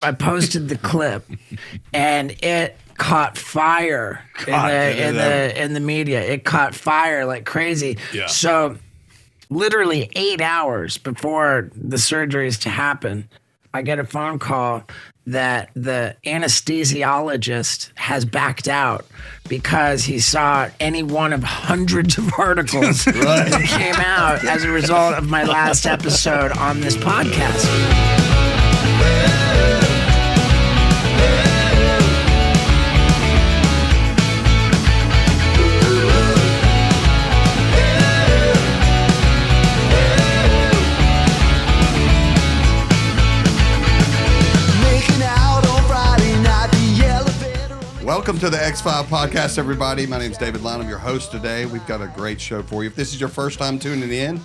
I posted the clip, and it caught fire in the media. It caught fire like crazy. Yeah. So literally 8 hours before the surgery is to happen, I get a phone call that the anesthesiologist has backed out because he saw any one of hundreds of articles that came out as a result of my last episode on this podcast. Welcome to the X5 podcast, everybody. My name's David Line. I'm your host today. We've got a great show for you. If this is your first time tuning in,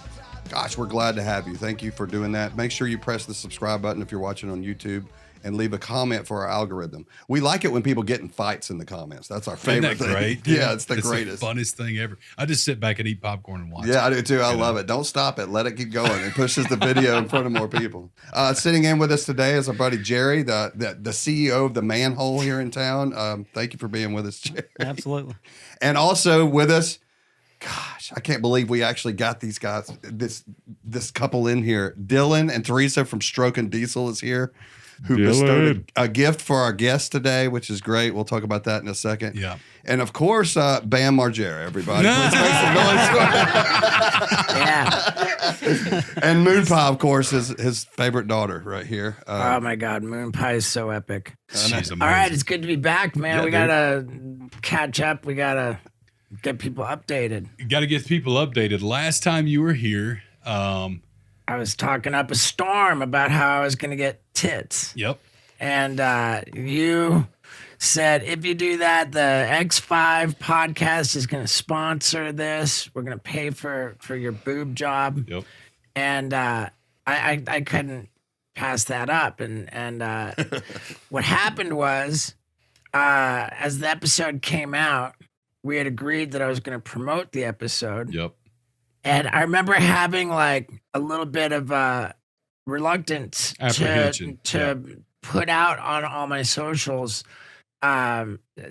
gosh, we're glad to have you. Thank you for doing that. Make sure you press the subscribe button if you're watching on YouTube and leave a comment for our algorithm. We like it when people get in fights in the comments. That's our favorite Isn't that thing. great? Yeah, it's the greatest. The funnest thing ever. I just sit back and eat popcorn and watch. Yeah, I do too. I love it. Don't stop it. Let it keep going. It pushes the video in front of more people. Sitting in with us today is our buddy Jerry, the CEO of the Manhole here in town. Thank you for being with us, Jerry. Absolutely. And also with us, gosh, I can't believe we actually got these guys, this couple in here. Dylan and Teresa from Stroke and Diesel is here, who bestowed a gift for our guest today, which is great. We'll talk about that in a second. Yeah. And of course, Bam Margera, everybody. Please make some noise for Yeah. And Moon Pie, of course, is his favorite daughter right here. Oh my God, Moon Pie is so epic. She's amazing. All right, it's good to be back, man. Yeah, We gotta catch up. We gotta get people updated. You got to get people updated. Last time you were here, I was talking up a storm about how I was gonna get tits. yep. And you said, if you do that, the X5 podcast is going to sponsor this. We're going to pay for your boob job. Yep. And I couldn't pass that up. And what happened was, as the episode came out, we had agreed that I was going to promote the episode. Yep. And I remember having like a little bit of reluctance Apprehension. to put out on all my socials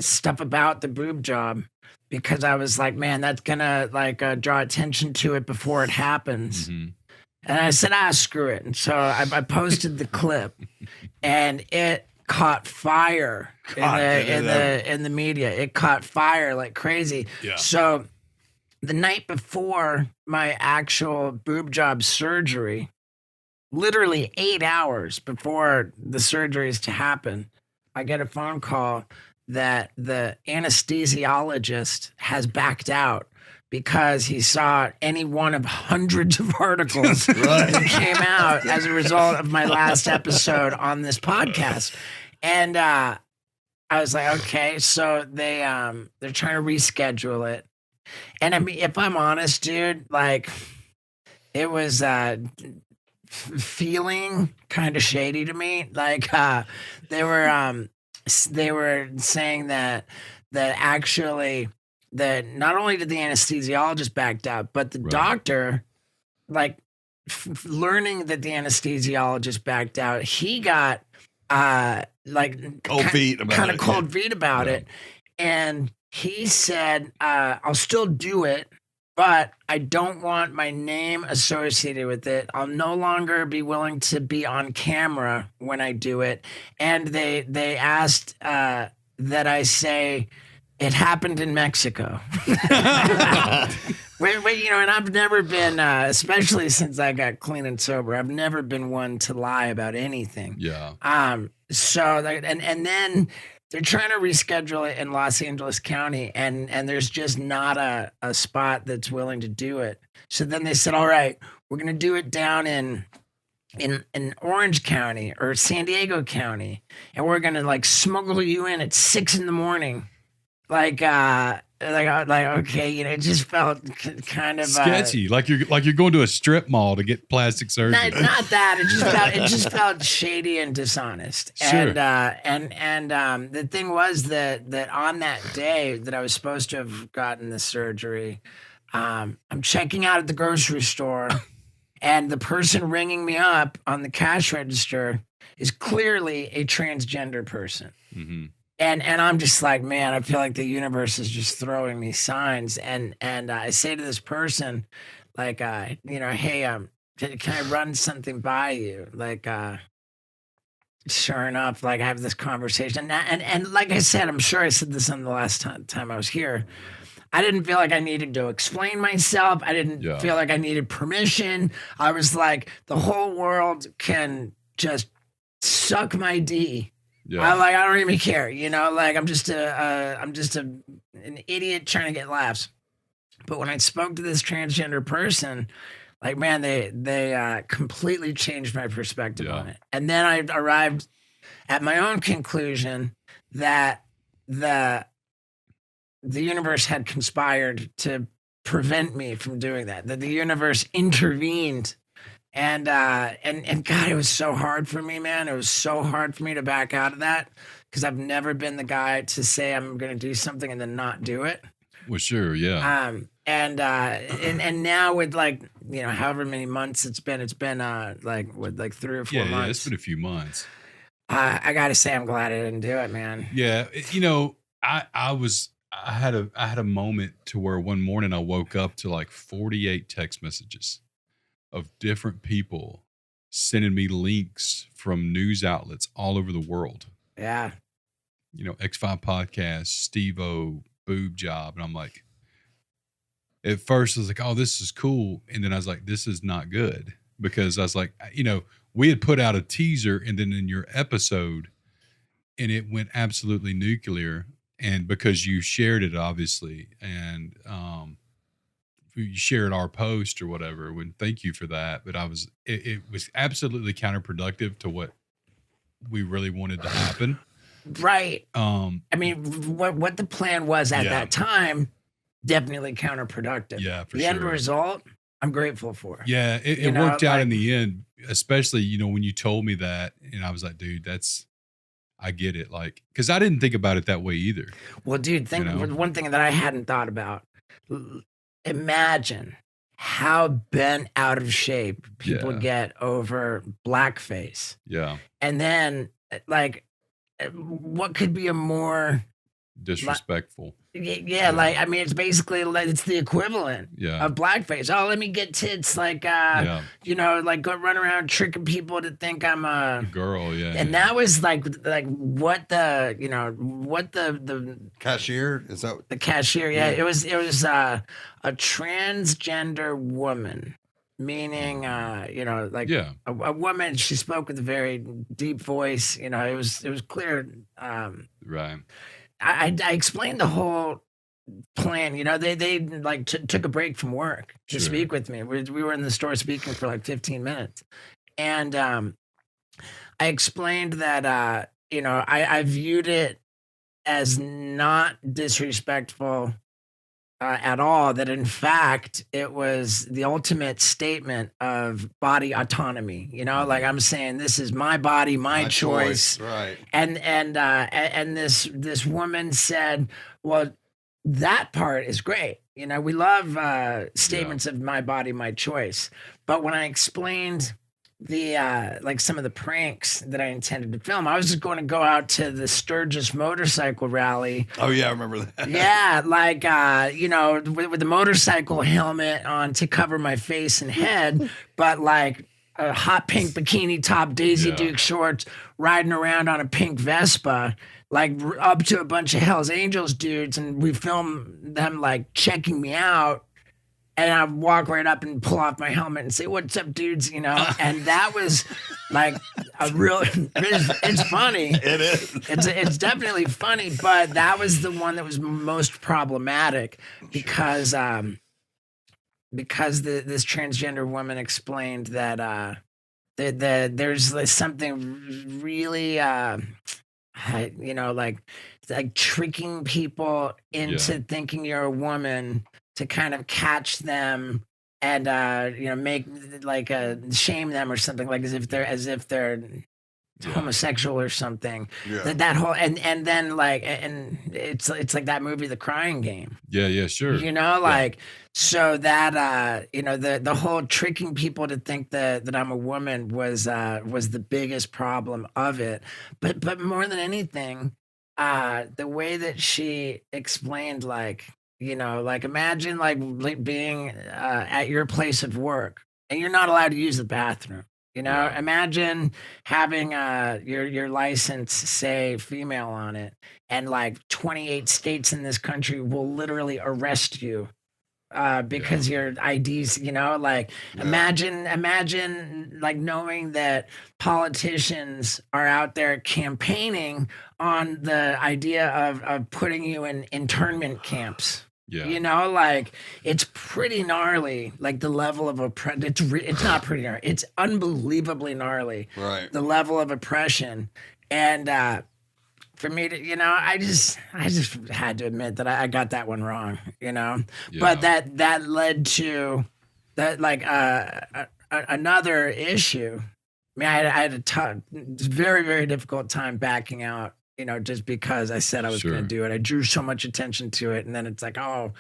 stuff about the boob job, because I was like, man, that's gonna draw attention to it before it happens. Mm-hmm. And I said, screw it. And so I posted the clip, and it caught fire in the media. It caught fire like crazy. Yeah. So the night before my actual boob job surgery, literally 8 hours before the surgery is to happen, I get a phone call that the anesthesiologist has backed out because he saw any one of hundreds of articles that came out as a result of my last episode on this podcast. And I was like, okay, so they're trying to reschedule it. And I mean, if I'm honest, dude, like, it was feeling kind of shady to me. Like they were saying that actually that not only did the anesthesiologist backed out, but the doctor, like, learning that the anesthesiologist backed out, he got like cold feet about it. And he said, I'll still do it, but I don't want my name associated with it. I'll no longer be willing to be on camera when I do it. And they asked that I say, it happened in Mexico. Wait, and I've never been, especially since I got clean and sober, I've never been one to lie about anything. Yeah. So, and then they're trying to reschedule it in Los Angeles County, and there's just not a spot that's willing to do it. So then they said, all right, we're going to do it down in Orange County or San Diego County, and we're going to like smuggle you in at 6 a.m. Like, okay, it just felt kind of sketchy. Like you're going to a strip mall to get plastic surgery. Not that. It just felt shady and dishonest. Sure. And the thing was that on that day that I was supposed to have gotten the surgery, I'm checking out at the grocery store, and the person ringing me up on the cash register is clearly a transgender person. Mm-hmm. And I'm just like, man, I feel like the universe is just throwing me signs. And I say to this person, like, you know, hey, can I run something by you? Like, sure enough, like I have this conversation, and like I said, I'm sure I said this on the last time I was here. I didn't feel like I needed to explain myself. I didn't feel like I needed permission. I was like, the whole world can just suck my D. Yeah. I don't even care, you know. Like I'm just an idiot trying to get laughs. But when I spoke to this transgender person, like man, they completely changed my perspective on it. And then I arrived at my own conclusion that the universe had conspired to prevent me from doing that. That the universe intervened. And God, it was so hard for me, man. It was so hard for me to back out of that because I've never been the guy to say I'm going to do something and then not do it. Well, sure, yeah. And now with like, you know, however many months it's been like with like 3 or 4 months. Yeah, it's been a few months. I got to say I'm glad I didn't do it, man. Yeah, you know, I had a moment to where one morning I woke up to like 48 text messages of different people sending me links from news outlets all over the world. Yeah. You know, X5 Podcast, Steve-O, Boob Job. And I'm like, at first I was like, oh, this is cool. And then I was like, this is not good. Because I was like, you know, we had put out a teaser and then in your episode, and it went absolutely nuclear. And because you shared it, obviously, and you shared our post or whatever, thank you for that. But it was absolutely counterproductive to what we really wanted to happen. Right. I mean, what the plan was at that time, definitely counterproductive. Yeah, for the sure. end result, I'm grateful for. Yeah, it worked out in the end, especially, you know, when you told me that, and I was like, dude, I get it. Like, because I didn't think about it that way either. Well, dude, one thing that I hadn't thought about. Imagine how bent out of shape people get over blackface. Yeah. And then, like, what could be a more disrespectful? Like, I mean, it's basically like it's the equivalent of blackface. Oh, let me get tits, like, you know, like go run around tricking people to think I'm a girl. And that was like what the, you know, what the cashier is that the cashier? Yeah, it was a transgender woman. Meaning, you know, like a woman. She spoke with a very deep voice. You know, it was clear. Right. I explained the whole plan. You know, they like took a break from work to speak with me. We were in the store speaking for like 15 minutes, and I explained that you know I viewed it as not disrespectful. At all, that in fact it was the ultimate statement of body autonomy. You know, like I'm saying, this is my body, my choice. Right. And this woman said, well, that part is great. You know, we love statements of my body, my choice. But when I explained the like some of the pranks that I intended to film, I was just going to go out to the Sturgis motorcycle rally. Oh yeah, I remember that. Yeah, like you know, with the motorcycle helmet on to cover my face and head, but like a hot pink bikini top, Daisy Duke shorts, riding around on a pink Vespa, like up to a bunch of Hell's Angels dudes, and we film them like checking me out. And I walk right up and pull off my helmet and say, "What's up, dudes?" You know, and that was like a real. It's funny. It is. It's definitely funny, but that was the one that was most problematic because this transgender woman explained that there's something really you know, like tricking people into thinking you're a woman to kind of catch them and you know, make like shame them or something, like as if they're homosexual or something. Yeah. That whole and then like and it's like that movie The Crying Game. Yeah, sure. You know, like so that you know, the whole tricking people to think that I'm a woman was the biggest problem of it. But more than anything, the way that she explained, like, you know, like imagine like being at your place of work and you're not allowed to use the bathroom. You know, Right. imagine having your license say female on it, and like 28 states in this country will literally arrest you because your IDs, you know, like imagine like knowing that politicians are out there campaigning on the idea of putting you in internment camps. Yeah. You know, like it's pretty gnarly. Like the level of it's not pretty gnarly. It's unbelievably gnarly. Right. The level of oppression, and for me to, you know, I just had to admit that I got that one wrong. You know, but that led to that like another issue. I mean, I had a very, very difficult time backing out. You know, just because I said I was going to do it. I drew so much attention to it. And then it's like, oh,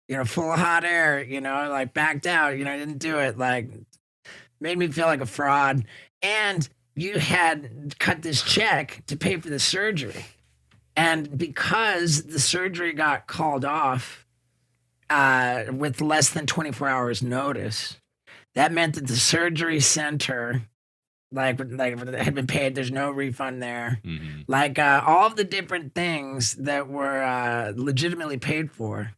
you know, full of hot air, you know, like backed out, you know, I didn't do it. Like made me feel like a fraud. And you had cut this check to pay for the surgery. And because the surgery got called off with less than 24 hours notice, that meant that the surgery center like had been paid. There's no refund there. Mm-hmm. Like all of the different things that were legitimately paid for,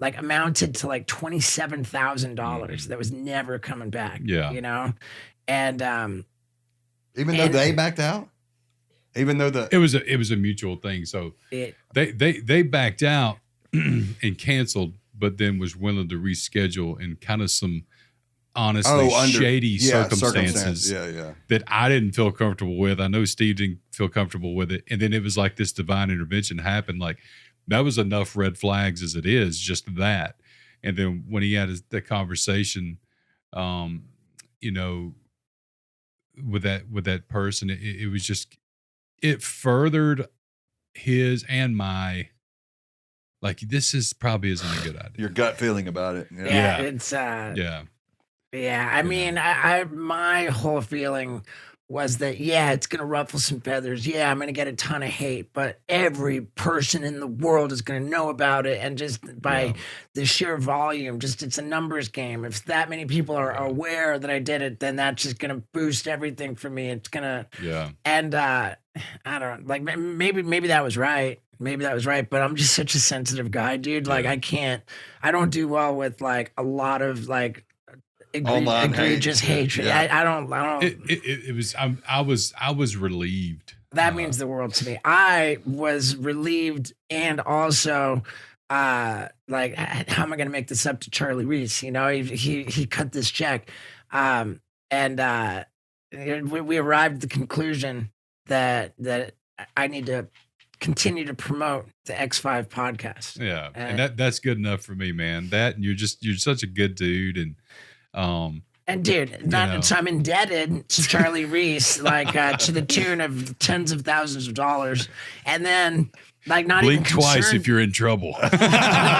like amounted to like $27,000 that was never coming back. Yeah, you know, and even though they backed out, even though it was a mutual thing. So they backed out and canceled, but then was willing to reschedule in kind of some honestly shady circumstances that I didn't feel comfortable with. I know Steve didn't feel comfortable with it. And then it was like this divine intervention happened. Like that was enough red flags as it is, just that. And then when he had the conversation, you know, with that person, it was just, it furthered his and my, like, this is probably isn't a good idea. Your gut feeling about it. Yeah. It's yeah, I mean, I my whole feeling was that, it's going to ruffle some feathers. Yeah, I'm going to get a ton of hate, but every person in the world is going to know about it. And just by the sheer volume, just it's a numbers game. If that many people are aware that I did it, then that's just going to boost everything for me. It's going to, and I don't like, maybe that was right. Maybe that was right, but I'm just such a sensitive guy, dude. Like I don't do well with like a lot of like, egregious hatred. I don't. It was. I was relieved. That means the world to me. I was relieved, and also, like, how am I going to make this up to Charlie Reese? You know, he cut this check, and we arrived at the conclusion that I need to continue to promote the X5 podcast. Yeah, and that's good enough for me, man. That and you're such a good dude, and dude, so I'm indebted to Charlie Reese, like to the tune of tens of thousands of dollars, and then like not blink even twice if you're in trouble. That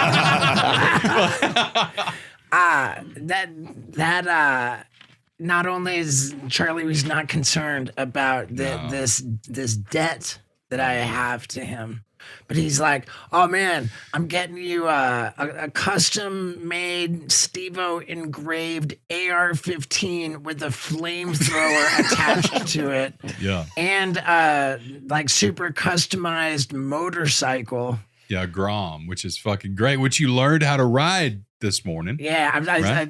not only is Charlie Reese not concerned about this debt that I have to him, but he's like, oh man, I'm getting you a custom made Steve-O engraved AR-15 with a flamethrower attached to it. Yeah. And like super customized motorcycle. Yeah, Grom, which is fucking great, which you learned how to ride this morning. Yeah,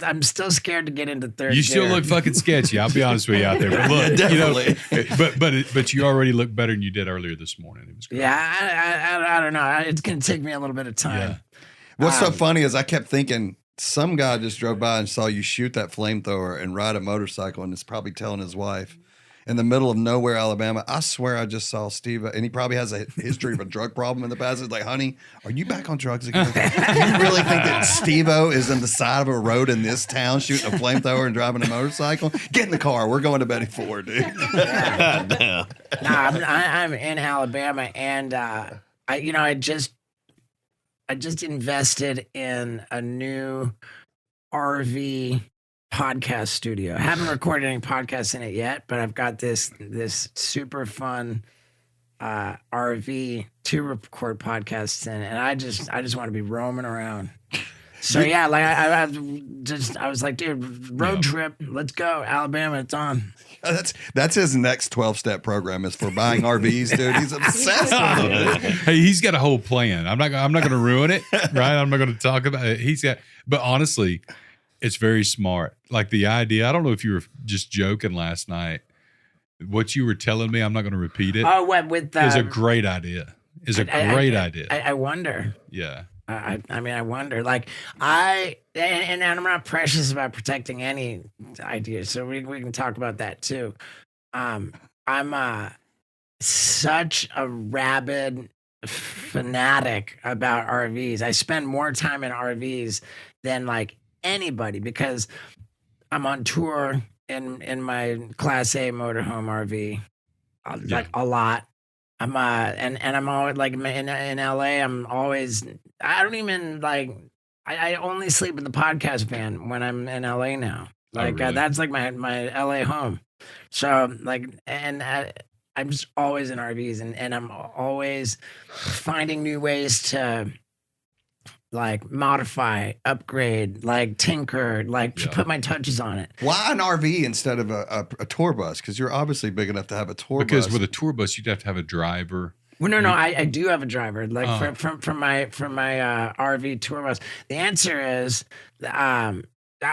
I'm still scared to get into third gear. You still look fucking sketchy. I'll be honest with you out there. But look, definitely. But you already look better than you did earlier this morning. It was great. Yeah, I don't know. It's gonna take me a little bit of time. Yeah. What's so funny is I kept thinking some guy just drove by and saw you shoot that flamethrower and ride a motorcycle, and is probably telling his wife, in the middle of nowhere, Alabama. I swear I just saw Steve, and he probably has a history of a drug problem in the past. It's like, honey, are you back on drugs again? Do you really think that Steve-O is on the side of a road in this town shooting a flamethrower and driving a motorcycle? Get in the car. We're going to Betty Ford, dude. No, I'm in Alabama, and I just invested in a new RV podcast studio. I haven't recorded any podcasts in it yet, but I've got this super fun RV to record podcasts in, and I just want to be roaming around. So yeah, like I was like, dude, road trip, let's go, Alabama, it's on. That's his next 12-step program is for buying RVs, dude. He's obsessed with it. Hey, he's got a whole plan. I'm not going to ruin it, right? I'm not going to talk about it. But honestly, it's very smart. Like the idea, I don't know if you were just joking last night. What you were telling me, I'm not going to repeat it. Oh, what with is a great idea. Idea. I wonder. Yeah. I mean, I wonder. Like and I'm not precious about protecting any ideas, so we can talk about that too. I'm such a rabid fanatic about RVs. I spend more time in RVs than like anybody because I'm on tour in my Class A motorhome RV, like a lot. I'm and I'm always like in LA. I don't even like. I only sleep in the podcast van when I'm in LA now. Like really? That's like my LA home. So like, and I'm just always in RVs, and I'm always finding new ways to like modify, upgrade, like tinker, like put my touches on it. Why an RV instead of a tour bus? Because you're obviously big enough to have a tour bus. Because with a tour bus, you'd have to have a driver. Well, no, I do have a driver. Like from my RV tour bus. The answer is, I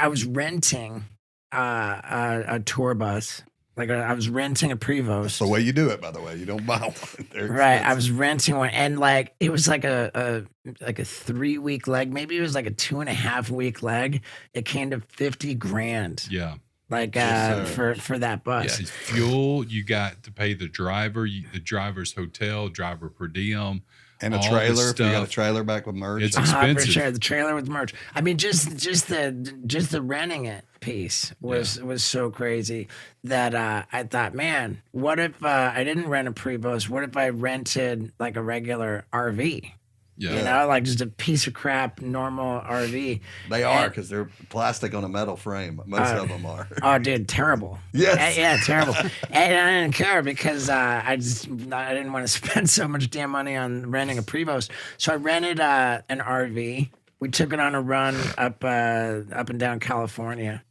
was renting a tour bus. Like I was renting a Prevost. That's the way you do it, by the way. You don't buy one. Right. I was renting one, and like it was like a 3-week leg. Maybe it was like a 2.5-week leg. It came to $50,000. Yeah. Like for that bus. Yeah, fuel. You got to pay the driver, the driver's hotel, driver per diem. And a trailer, if you got a trailer back with merch. It's expensive. For sure, the trailer with merch. I mean, just the renting it piece was so crazy that I thought, man, what if I didn't rent a Prevost? What if I rented like a regular RV? Yeah. You know, like just a piece of crap normal RV. They are, because they're plastic on a metal frame. Most of them are. Oh, dude, terrible. Yes. Yeah, terrible. And I didn't care because I didn't want to spend so much damn money on renting a Prevost. So I rented an RV. We took it on a run up and down California,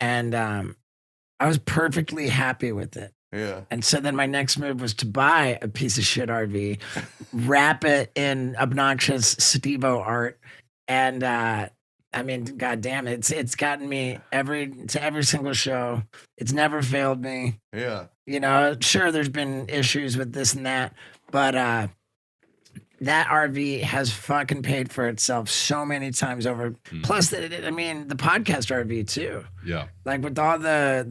and I was perfectly happy with it. Yeah. And so then my next move was to buy a piece of shit RV, wrap it in obnoxious Steve-O art, and I mean, goddamn, it's gotten me to every single show. It's never failed me. Yeah. You know, sure, there's been issues with this and that, but that RV has fucking paid for itself so many times over. Plus, the podcast RV too. Yeah. Like with all the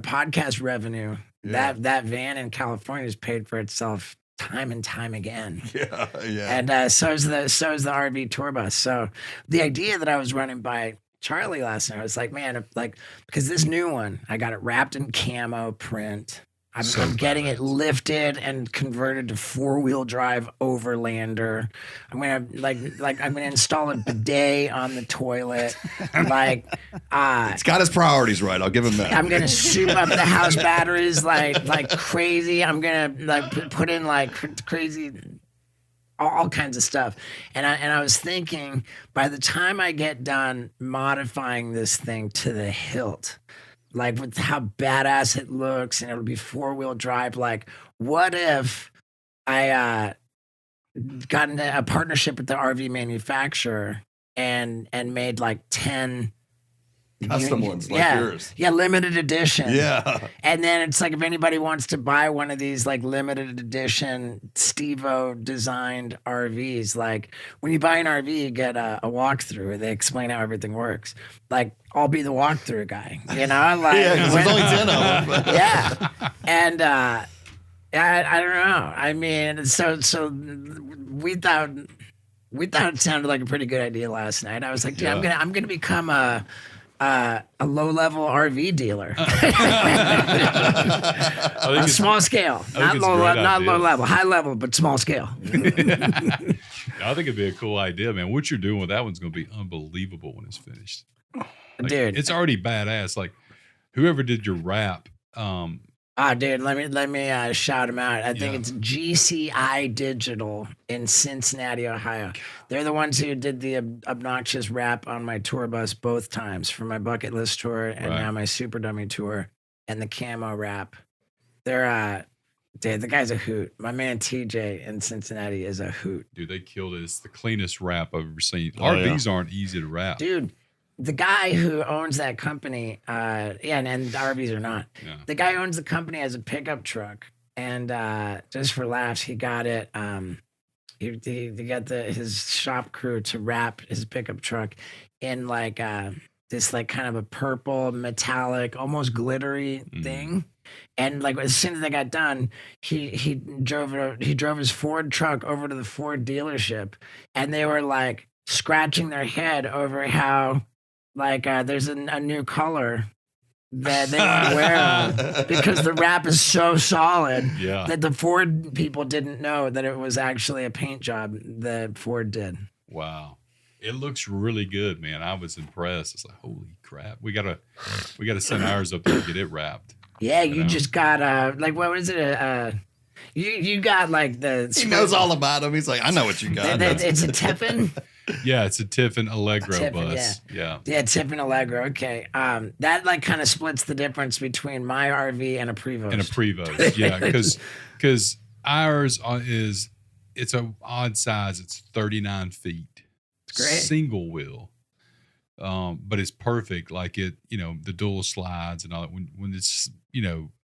podcast revenue, that van in California has paid for itself time and time again. Yeah. And so is the RV tour bus. So the idea that I was running by Charlie last night, I was like, man, because this new one, I got it wrapped in camo print. I'm getting it lifted and converted to 4-wheel drive overlander. I'm gonna install a bidet on the toilet. It's got his priorities right. I'll give him that. I'm gonna soup up the house batteries like crazy. I'm gonna put in like crazy, all kinds of stuff. And I was thinking, by the time I get done modifying this thing to the hilt, like with how badass it looks, and it'll be 4-wheel drive. Like, what if I got into a partnership with the RV manufacturer and made like 10 Custom ones like yours. Yeah, limited edition. Yeah. And then it's like if anybody wants to buy one of these like limited edition Steve-O designed RVs, like when you buy an RV, you get a walkthrough where they explain how everything works. Like I'll be the walkthrough guy, you know? Like because there's only 10 of them. yeah. And I don't know. I mean, so we thought it sounded like a pretty good idea last night. I was like, dude, I'm gonna become a low-level RV dealer. A small scale, not low level, high level, but small scale. I think it'd be a cool idea, man. What you're doing with that one's going to be unbelievable when it's finished. Like, dude, it's already badass. Like whoever did your rap. Dude, let me shout them out. I think it's GCI Digital in Cincinnati, Ohio. They're the ones who did the obnoxious rap on my tour bus both times for my bucket list tour and now my Super Dummy tour and the camo rap. They're dude, the guy's a hoot. My man TJ in Cincinnati is a hoot. Dude, they killed it. It's the cleanest rap I've ever seen. RVs aren't easy to rap. Dude, the guy who owns that company, and the RVs are not. Yeah. The guy who owns the company has a pickup truck, and just for laughs, he got it. He got his shop crew to wrap his pickup truck in like this like kind of a purple metallic, almost glittery thing. And like as soon as they got done, he drove his Ford truck over to the Ford dealership, and they were like scratching their head over how. Like there's a new color that they would wear because the wrap is so solid that the Ford people didn't know that it was actually a paint job that Ford did. Wow. It looks really good, man. I was impressed. It's like, holy crap. We gotta send ours up there to get it wrapped. Yeah, you just got like what was it? You got like the he knows all about them. He's like, I know what you got. It's a Tiffin. Yeah, it's a Tiffin Allegro bus. Yeah, Tiffin Allegro. Okay, that like kind of splits the difference between my RV and a Prevost. Yeah, because ours it's a odd size. It's 39 feet. It's great. Single wheel. But it's perfect. Like the dual slides and all that. When it's,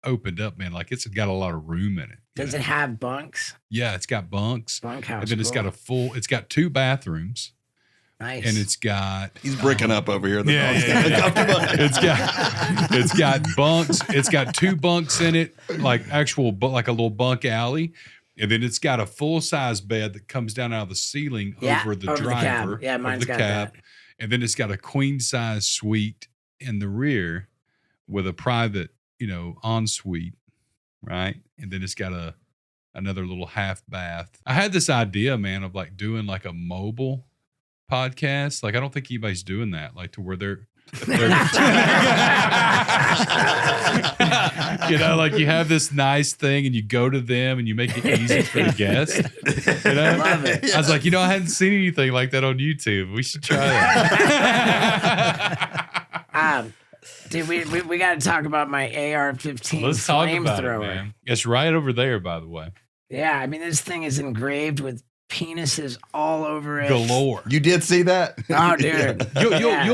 opened up, man, like it's got a lot of room in it. Does it have bunks? Yeah, it's got bunks. Bunkhouse. And then it's got 2 bathrooms. Nice. And it's got. He's bricking up over here. It's got bunks. It's got 2 bunks in it, like like a little bunk alley. And then it's got a full size bed that comes down out of the ceiling over the driver. Yeah, mine's got that. And then it's got a queen size suite in the rear with a private, ensuite, right? And then it's got another little half bath. I had this idea, man, of like doing like a mobile podcast. Like I don't think anybody's doing that, like to where they're like you have this nice thing and you go to them and you make it easy for the guest. Love it. I was like, I hadn't seen anything like that on YouTube. We should try that. Dude, we got to talk about my AR-15 Let's talk about flamethrower. it, man. It's right over there, by the way. Yeah, I mean, this thing is engraved with penises all over it. Galore. You did see that? Oh, dude.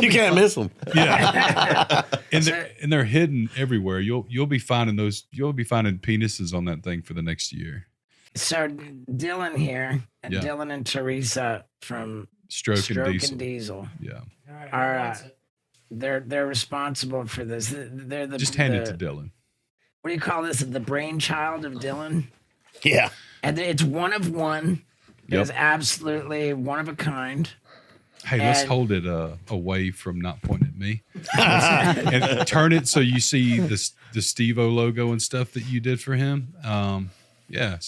You can't miss them. Yeah. And they're hidden everywhere. You'll be finding penises on that thing for the next year. So Dylan here, and Dylan and Teresa from Stroke and Diesel. Yeah. Are they're responsible for this. They're just hand it to Dylan. What do you call this? The brainchild of Dylan? Yeah. And it's one of one. It's absolutely one of a kind. Hey, let's hold it away from not pointing at me. And turn it so you see the Steve-O logo and stuff that you did for him. So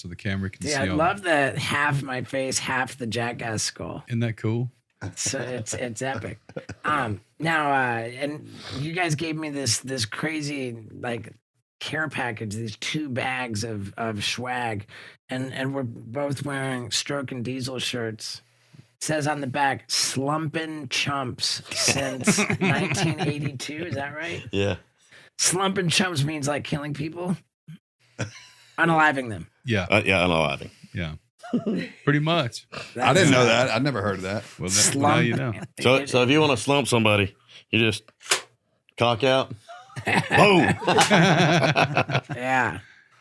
the camera can see. I love the half my face, half the Jackass skull. Isn't that cool? So it's epic. Now, and you guys gave me this crazy like care package, these 2 bags of swag, and we're both wearing Stroke and Diesel shirts. It says on the back, "Slumpin' Chumps" since 1982. Is that right? Yeah. Slumpin' Chumps means like killing people, unaliving them. Yeah. Unaliving. Yeah. Pretty much. I didn't know that. I'd never heard of that. Well, now you know. So if you want to slump somebody, you just Cock out. Boom. Yeah.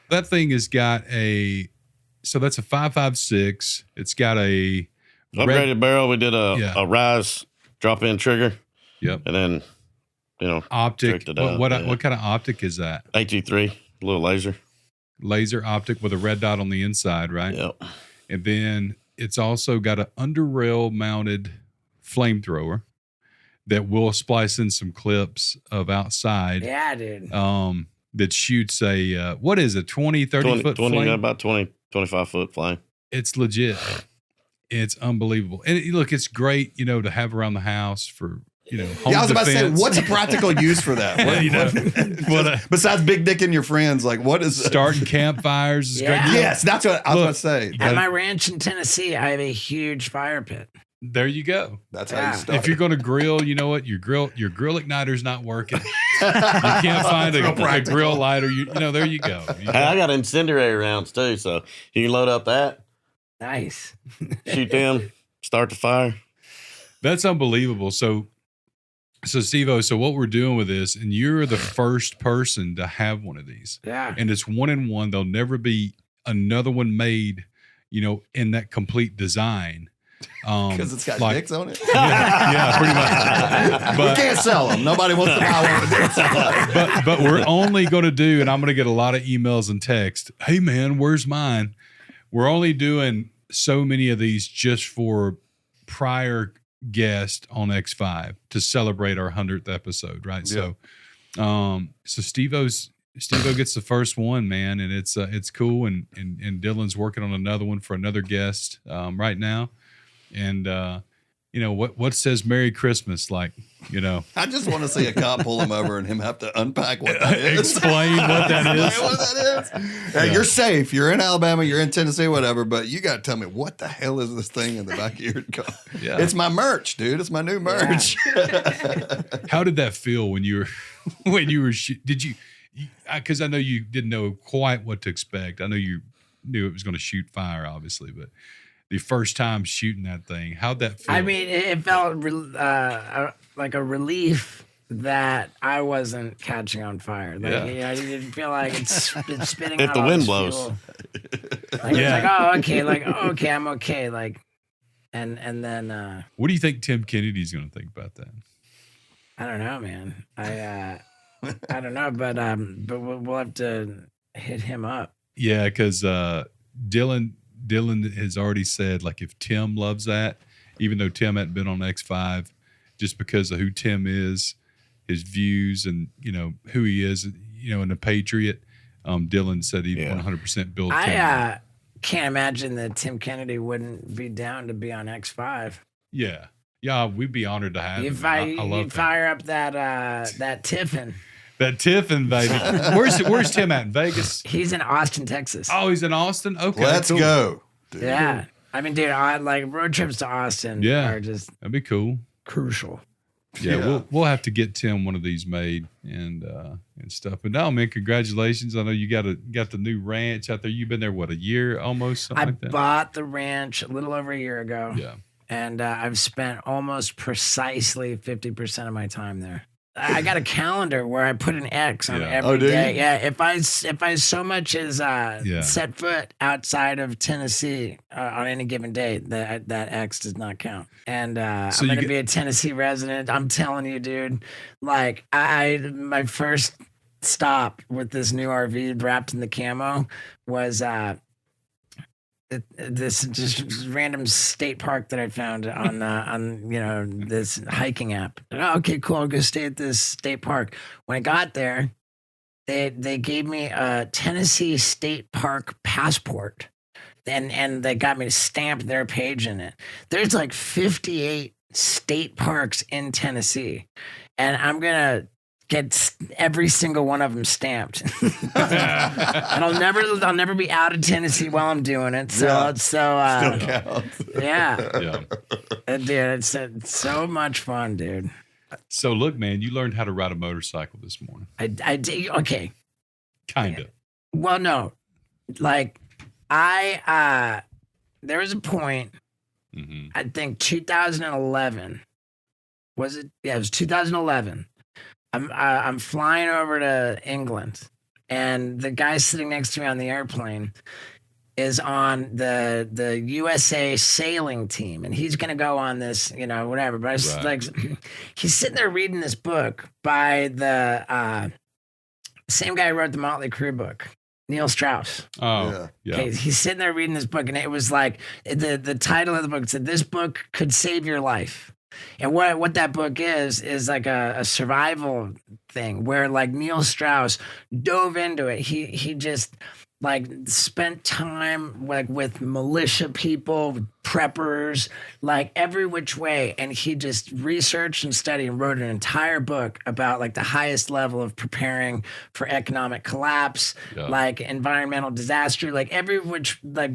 That thing has got so that's a 5.56. It's got a Upgraded barrel. We did Yeah. a rise drop-in trigger, Yep. and then Optic. tricked it out, What yeah. kind of optic is that? AT3, a little laser. Laser optic with a red dot on the inside, right? Yep. And then it's also got an under rail mounted flamethrower that will splice in some clips of outside. Yeah, dude. That shoots a what is it, 30 foot 20, flame? about 20, 25 foot flame. It's legit. It's unbelievable. And look, it's great, to have around the house for, home Yeah, I was about to say, defense. what's a practical use for that? Besides Big Dick and your friends, like what is starting campfires is Yeah. great. Yes, that's what I was about to say. At my ranch in Tennessee, I have a huge fire pit. There you go. That's how Yeah. you start. If you're going to grill, you know what? Your grill igniter's not working. You can't find Real a practical. grill lighter. There you go. Hey, I got incendiary rounds too, so you can load up that, Nice. shoot them, start the fire. That's unbelievable. So Steve-O, so what we're doing with this, and you're the first person to have one of these, Yeah. and it's 1-in-1. There'll never be another one made, in that complete design. Because it's got like- dicks on it. Yeah, pretty much. We can't sell them. Nobody wants to buy one with dicks on it. But we're only going to do, and I'm going to get a lot of emails and text. Hey man, where's mine? We're only doing so many of these just for prior guest on X5 to celebrate our 100th episode, right? Yeah. So Steve-O gets the first one, man, and it's cool. And Dylan's working on another one for another guest right now. And what says Merry Christmas, like, I just want to see a cop pull him over and him have to unpack what that is. explain what that is. Explain what that is. Hey, you're safe. You're in Alabama. You're in Tennessee, whatever. But you got to tell me what the hell is this thing in the back of your car? Yeah. It's my merch, dude. It's my new merch. How did that feel when you were did you because I know you didn't know quite what to expect. I know you knew it was going to shoot fire, obviously, but the first time shooting that thing, how'd that feel? I mean, it felt like a relief that I wasn't catching on fire. Like, Yeah. you didn't feel like it's spitting If out the all wind this blows. fuel. Like, Yeah. it's like, okay, I'm okay. Like, and then What do you think Tim Kennedy's going to think about that? I don't know, man. I don't know, but we'll have to hit him up. Yeah, because Dylan has already said, like, if Tim loves that, even though Tim hadn't been on X5, just because of who Tim is, his views, and who he is, and a patriot, Dylan said he'd 100% build Tim. I can't imagine that Tim Kennedy wouldn't be down to be on X5. Yeah, we'd be honored to have him. I love You'd him. fire up that Tiffin. That Tiffin, baby. Where's Tim at? In Vegas? He's in Austin, Texas. Oh, he's in Austin? Okay. Let's cool. go. Dude. Yeah. I mean, dude, like road trips to Austin are just That'd be cool. crucial. Yeah, we'll have to get Tim one of these made and stuff. But no, man, congratulations. I know you got the new ranch out there. You've been there, what, a year almost? Something I like that? bought the ranch a little over a year ago. Yeah. And I've spent almost precisely 50% of my time there. I got a calendar where I put an X on Yeah. every do you? day. Yeah, if I so much as set foot outside of Tennessee on any given day, that X does not count. And So I'm you gonna get- be a Tennessee resident. I'm telling you, dude. Like my first stop with this new RV wrapped in the camo was this just random state park that I found on this hiking app. Oh, okay, cool. I'll go stay at this state park. When I got there, they gave me a Tennessee state park passport, and they got me to stamp their page in it. There's like 58 state parks in Tennessee, and I'm gonna get every single one of them stamped. And I'll never be out of Tennessee while I'm doing it. So Still counts. yeah, Yeah. dude, it's so much fun, dude. So look, man, you learned how to ride a motorcycle this morning. I did okay. Kind of. Well, no, like there was a point. Mm-hmm. I think 2011 was it? Yeah, it was 2011. I'm flying over to England, and the guy sitting next to me on the airplane is on the USA sailing team, and he's gonna go on this, whatever. But I was Right. like, he's sitting there reading this book by the same guy who wrote the Motley Crue book, Neil Strauss. Oh, yeah. Okay, he's sitting there reading this book, and it was like the title of the book said, "This book could save your life." And what that book is like a survival thing where like Neil Strauss dove into it. He just like spent time like with militia people, preppers, like every which way, and he just researched and studied and wrote an entire book about like the highest level of preparing for economic collapse, Yeah. like environmental disaster, like every which like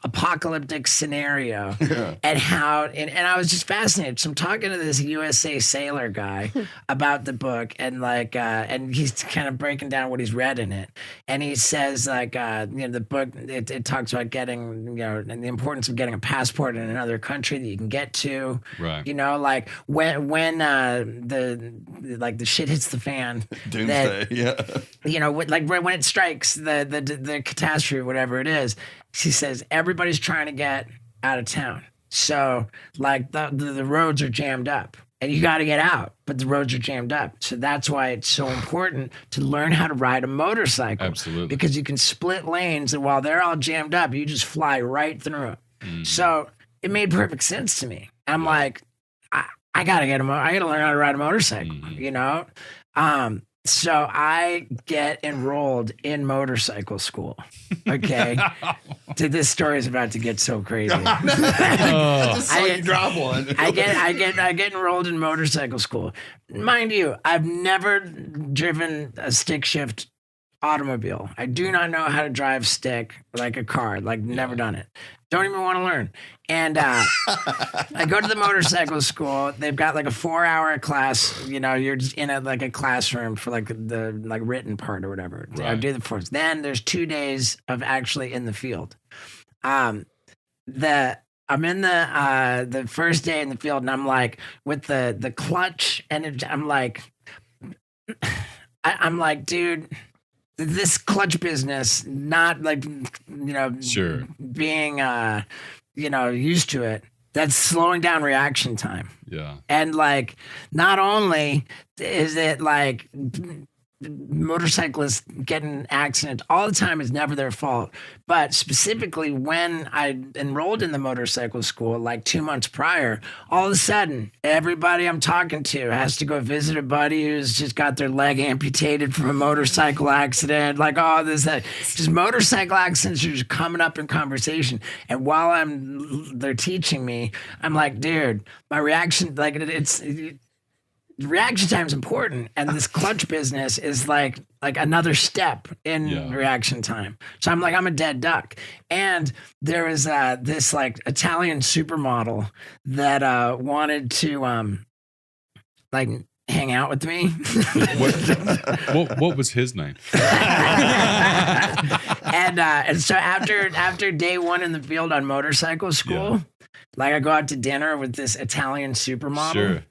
apocalyptic scenario. And how and I was just fascinated. So I'm talking to this USA sailor guy about the book, and like and he's kind of breaking down what he's read in it, and he says like the book it talks about getting and the importance of getting a passport in another country that you can get to, Right. like when the shit hits the fan, Doomsday. when it strikes the catastrophe, whatever it is, he says everybody's trying to get out of town. So like the roads are jammed up and you got to get out, but the roads are jammed up. So that's why it's so important to learn how to ride a motorcycle. Absolutely. Because you can split lanes, and while they're all jammed up, you just fly right through it. So it made perfect sense to me. I'm like, I gotta I gotta learn how to ride a motorcycle, So I get enrolled in motorcycle school. Okay. This story is about to get so crazy. Oh, Just saw you drop one. I get enrolled in motorcycle school. Mind you, I've never driven a stick shift automobile. I do not know how to drive stick like a car. Like never done it. Don't even want to learn. And I go to the motorcycle school. They've got like a 4-hour class. You're just in a classroom for like the written part or whatever. I Right. do the first. Then there's 2 days of actually in the field. I'm in the first day in the field, and I'm like with the clutch, and I'm like, dude. This clutch business, not like, Sure. being, used to it, that's slowing down reaction time. Yeah. And like, not only is it like motorcyclists get in accidents all the time, is never their fault, but specifically when I enrolled in the motorcycle school like 2 months prior, all of a sudden everybody I'm talking to has to go visit a buddy who's just got their leg amputated from a motorcycle accident, like all this that just motorcycle accidents are just coming up in conversation. And while they're teaching me, I'm like, dude, my reaction, like reaction time is important, and this clutch business is like another step in reaction time. So I'm a dead duck. And there was this like Italian supermodel that wanted to like hang out with me. What was his name? And so after day one in the field on motorcycle school, like I go out to dinner with this Italian supermodel. Sure.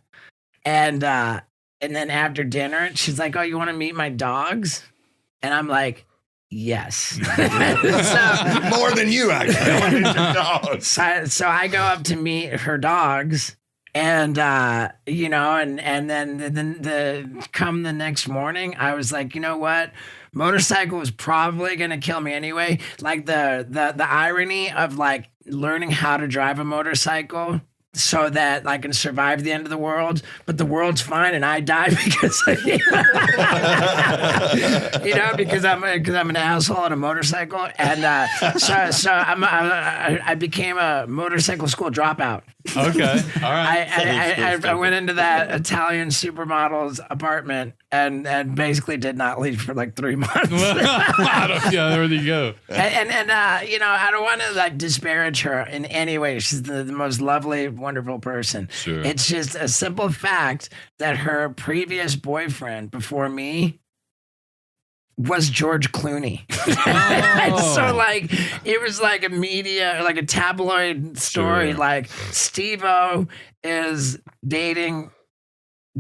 And then after dinner, she's like, "Oh, you want to meet my dogs?" And I'm like, "Yes." More than you, actually. So I go up to meet her dogs, and and then come the next morning, I was like, you know what? Motorcycle was probably gonna kill me anyway. Like the irony of like learning how to drive a motorcycle so that I can survive the end of the world, but the world's fine and I die because because I'm an asshole on a motorcycle, and so I became a motorcycle school dropout. Okay, all right. I went into that Italian supermodel's apartment and basically did not leave for like 3 months. There you go. And I don't want to like disparage her in any way. She's the most lovely, wonderful person. Sure. It's just a simple fact that her previous boyfriend before me was George Clooney. So like it was like a media, like a tabloid story. Sure. Like Steve-O is dating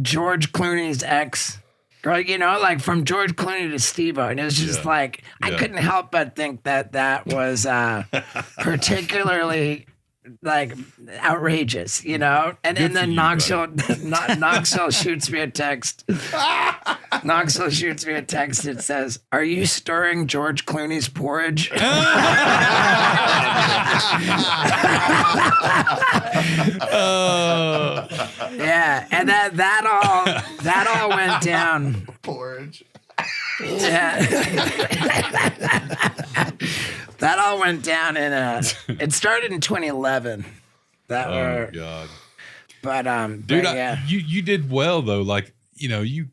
George Clooney's ex. Girl, you know, like from George Clooney to Steve-O. And it was just like, I couldn't help but think that was particularly like outrageous, you know? And then Knoxville shoots me a text. Knoxville shoots me a text. It says, "Are you stirring George Clooney's porridge?" Yeah, and that all went down. Porridge. Yeah. That all went down in it started in 2011. God. But Dude, yeah. you did well though. Like, you know, you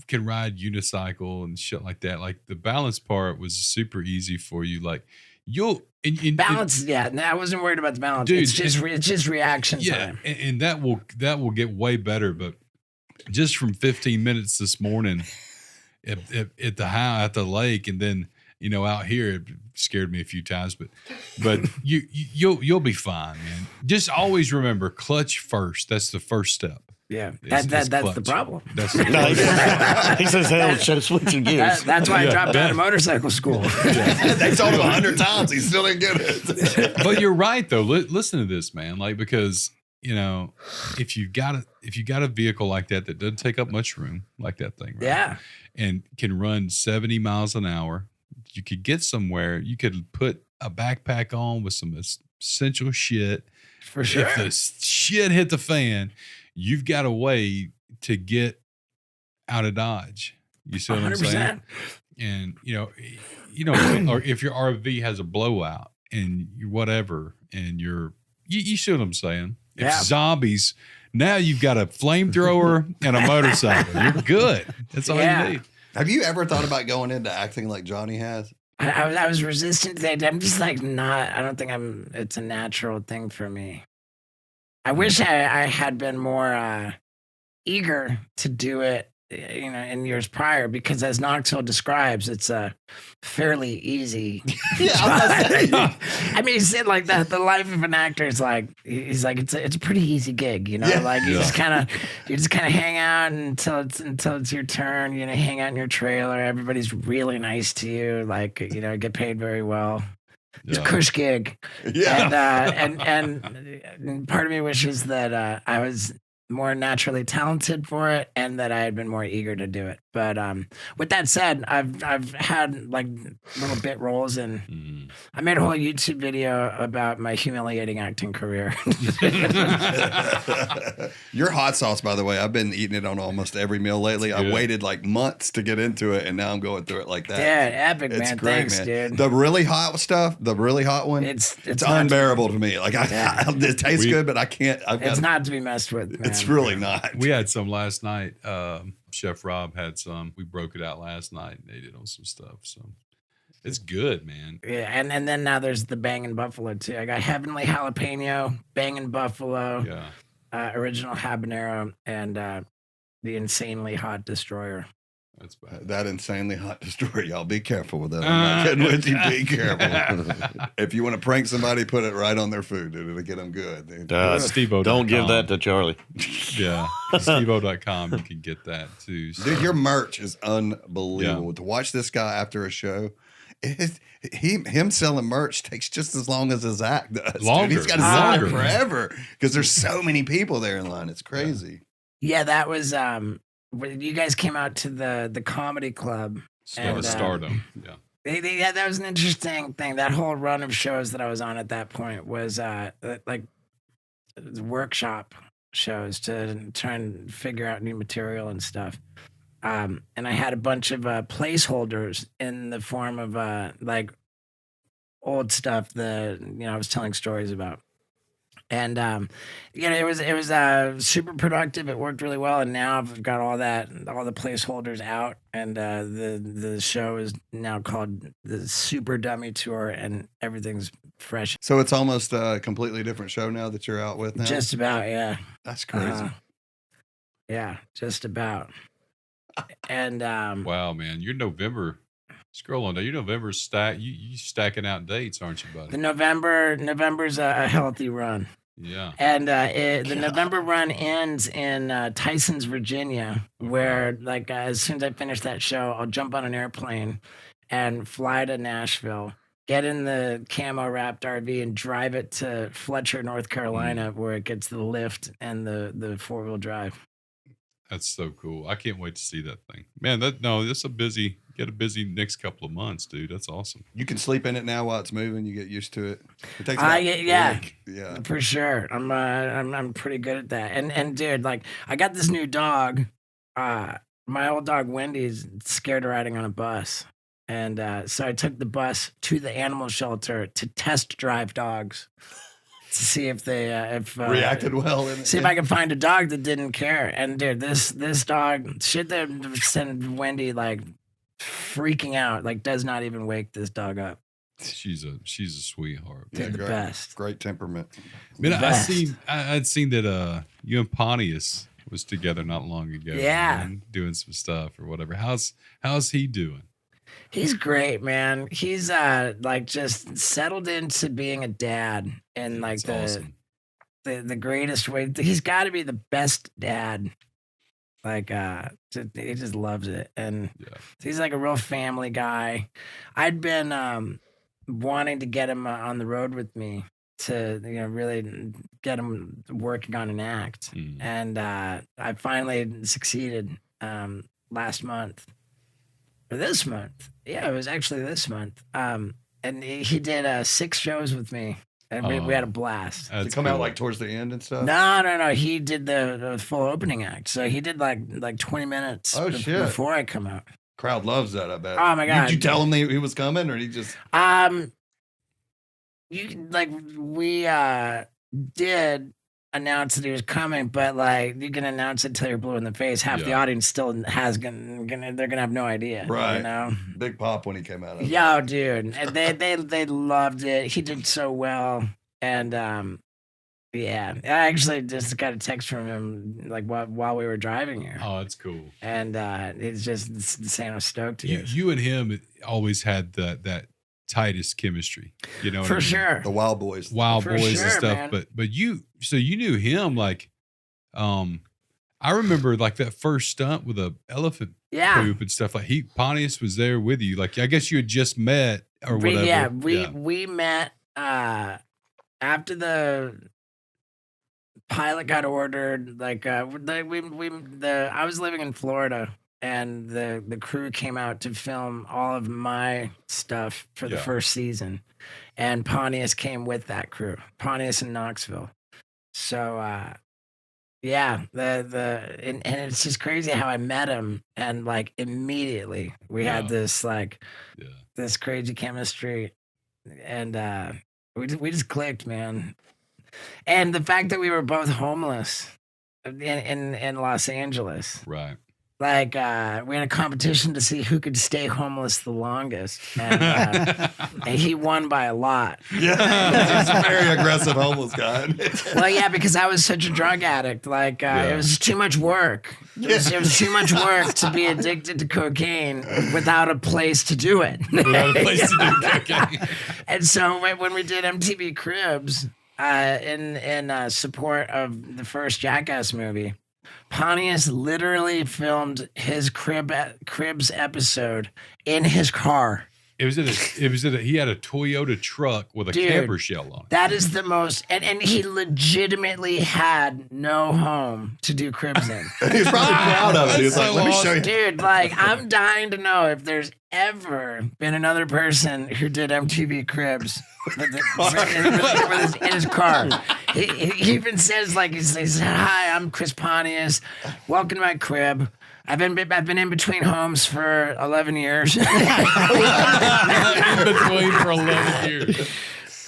can ride unicycle and shit like that. Like the balance part was super easy for you. Like balance. Yeah, no, I wasn't worried about the balance. Dude, it's just reaction time. And that will get way better. But just from 15 minutes this morning at the lake, and then, you know, out here, it scared me a few times, but you'll be fine, man. Just always remember, clutch first. That's the first step. Yeah, that's the problem. That's He says, "Hell, should have switched gears." That's why I dropped out of motorcycle school. They told him 100 times. He still didn't get it. But you're right though. Listen to this, man. Like, because, you know, if you got a vehicle like that doesn't take up much room, like that thing, right? Yeah, and can run 70 miles an hour, you could get somewhere. You could put a backpack on with some essential shit. For sure. If the shit hit the fan, you've got a way to get out of Dodge. You see what I'm saying? And you know, or if your RV has a blowout and whatever, and you see what I'm saying? If zombies, now you've got a flamethrower and a motorcycle. You're good. That's all you need. Have you ever thought about going into acting like Johnny has? I was resistant to that. I'm just like I don't think it's a natural thing for me. I wish I had been more eager to do it, you know, in years prior, because as Knoxville describes, it's a fairly easy. I mean, he said like that. The life of an actor is like, he's like, it's a pretty easy gig, you know. Like you just kind of hang out until it's your turn. You know, hang out in your trailer. Everybody's really nice to you. Like, you know, get paid very well. It's a cush gig. Yeah. And part of me wishes that I was more naturally talented for it, and that I had been more eager to do it. But with that said, I've had like little bit roles, and I made a whole YouTube video about my humiliating acting career. Your hot sauce, by the way, I've been eating it on almost every meal lately. I waited like months to get into it, and now I'm going through it like that. Yeah, epic, it's man. Great, Thanks, man. dude. The really hot stuff, the really hot one, it's unbearable to me. Like it tastes good, but I can't. It's not to be messed with, man. It's really not. We had some last night. Chef Rob had some. We broke it out last night and ate it on some stuff. So it's good, man. Yeah, and then now there's the Bangin' Buffalo too. I got Heavenly Jalapeno, Bangin' Buffalo, original habanero, and the Insanely Hot Destroyer. That's bad. That Insanely Hot Destroyer, y'all be careful with that. I'm not kidding with you. Be careful. If you want to prank somebody, put it right on their food, dude. It'll get them good. Steve-O.com. Don't give that to Charlie. Yeah. Steve-O.com. You can get that too. So. Dude, your merch is unbelievable. To watch this guy after a show, him selling merch takes just as long as his act does. Longer. Dude. He's got to sell it forever because there's so many people there in line. It's crazy. Yeah, that was you guys came out to the comedy club. Stardom. Yeah, that was an interesting thing. That whole run of shows that I was on at that point was like workshop shows to try and figure out new material and stuff. And I had a bunch of placeholders in the form of like old stuff that, you know, I was telling stories about. And you know, it was super productive. It worked really well, and now I've got all the placeholders out, and the show is now called the Super Dummy Tour, and everything's fresh. So it's almost a completely different show now that you're out with now. Just about, yeah. That's crazy. Yeah, just about. And wow, man, you're November. Scroll on down. You're November you stacking out dates, aren't you, buddy? November's a healthy run. Yeah. And the November run ends in Tysons, Virginia, where like as soon as I finish that show, I'll jump on an airplane and fly to Nashville, get in the camo wrapped RV and drive it to Fletcher, North Carolina, where it gets the lift and the 4-wheel drive. That's so cool. I can't wait to see that thing. Man, that's a busy next couple of months, dude. That's awesome. You can sleep in it now while it's moving. You get used to it. It takes yeah, yeah, for sure. I'm pretty good at that. And dude, like I got this new dog. My old dog Wendy's scared of riding on a bus. And so I took the bus to the animal shelter to test drive dogs to see if they reacted well. See if I could find a dog that didn't care. And dude, this dog, shit that sent Wendy like freaking out, like does not even wake this dog up. She's a sweetheart. They're the best. Great temperament. Man, I'd seen that you and Pontius was together not long ago. Yeah, man, doing some stuff or whatever. How's he doing? He's great, man. He's like just settled into being a dad and like awesome. the greatest way. He's got to be the best dad. Like he just loves it, and he's like a real family guy. I'd been wanting to get him on the road with me to really get him working on an act, and I finally succeeded last month. Or this month. Yeah, it was actually this month. And he did 6 shows with me, and we had a blast. Did it come out like towards the end and stuff? No. He did the full opening act. So he did like 20 minutes before I come out. Crowd loves that, I bet. Oh my God. Did you tell him he was coming, or did he just we did announce that he was coming, but like you can announce it till you're blue in the face. Half the audience still they're gonna have no idea, right? Big pop when he came out. Yo, dude, they loved it. He did so well, and I actually just got a text from him like while we were driving here. Oh, that's cool. And it's just saying I'm stoked to you and him always had that tightest chemistry, for sure. The Wildboyz and stuff. Man. But you knew him like, I remember like that first stunt with a elephant poop and stuff. Like Pontius was there with you. Like I guess you had just met or whatever. We met after the pilot got ordered. Like I was living in Florida. And the crew came out to film all of my stuff for the first season, and Pontius came with that crew. Pontius in Knoxville. So and it's just crazy how I met him, and like immediately we had this this crazy chemistry, and we just clicked, man. And the fact that we were both homeless in Los Angeles, right? Like we had a competition to see who could stay homeless the longest, and he won by a lot. Yeah, he's a very aggressive homeless guy. Well, yeah, because I was such a drug addict. Like it was too much work. It was too much work to be addicted to cocaine without a place to do it. Without a place to do cocaine. And so when we did MTV Cribs in support of the first Jackass movie, Pontius literally filmed his Cribs episode in his car. He had a Toyota truck with a camper shell on it. That is the most, and he legitimately had no home to do Cribs in. He was probably proud of it. He was like, let me show you. Dude, like, I'm dying to know if there's ever been another person who did MTV Cribs in his car. He even says, like, he says, "Hi, I'm Chris Pontius. Welcome to my crib. I've been in between homes for 11 years." In between for 11 years.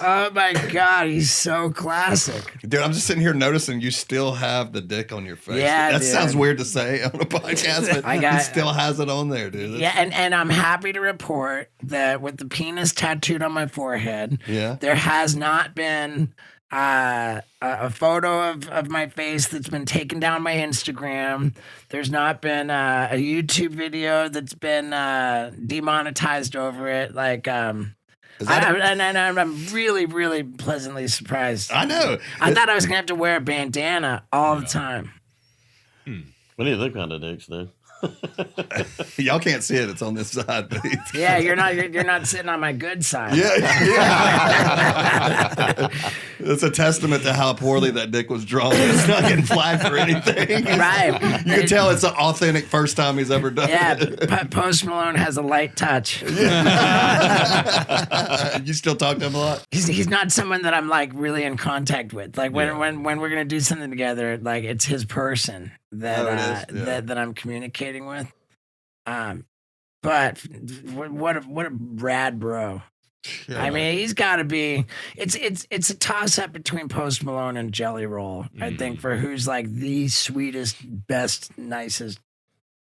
Oh my God, he's so classic. Dude, I'm just sitting here noticing you still have the dick on your face. Yeah, that sounds weird to say on a podcast, but he still has it on there, dude. And I'm happy to report that with the penis tattooed on my forehead, there has not been a photo of my face that's been taken down my Instagram. There's not been a YouTube video that's been demonetized over it. Like, I'm really, really pleasantly surprised. I know. I thought I was going to have to wear a bandana all the time. We need them kind of dicks, dude. Y'all can't see it. It's on this side. But Yeah, you're not sitting on my good side. yeah. It's a testament to how poorly that dick was drawn. It's not getting flagged for anything. Right. You can tell it's an authentic first time he's ever done it. Yeah, Post Malone has a light touch. You still talk to him a lot? He's not someone that I'm like really in contact with. Like when we're gonna do something together, like it's his person that that I'm communicating with. But what a rad bro. Yeah. I mean, he's got to be. It's a toss up between Post Malone and Jelly Roll. I think for who's like the sweetest, best, nicest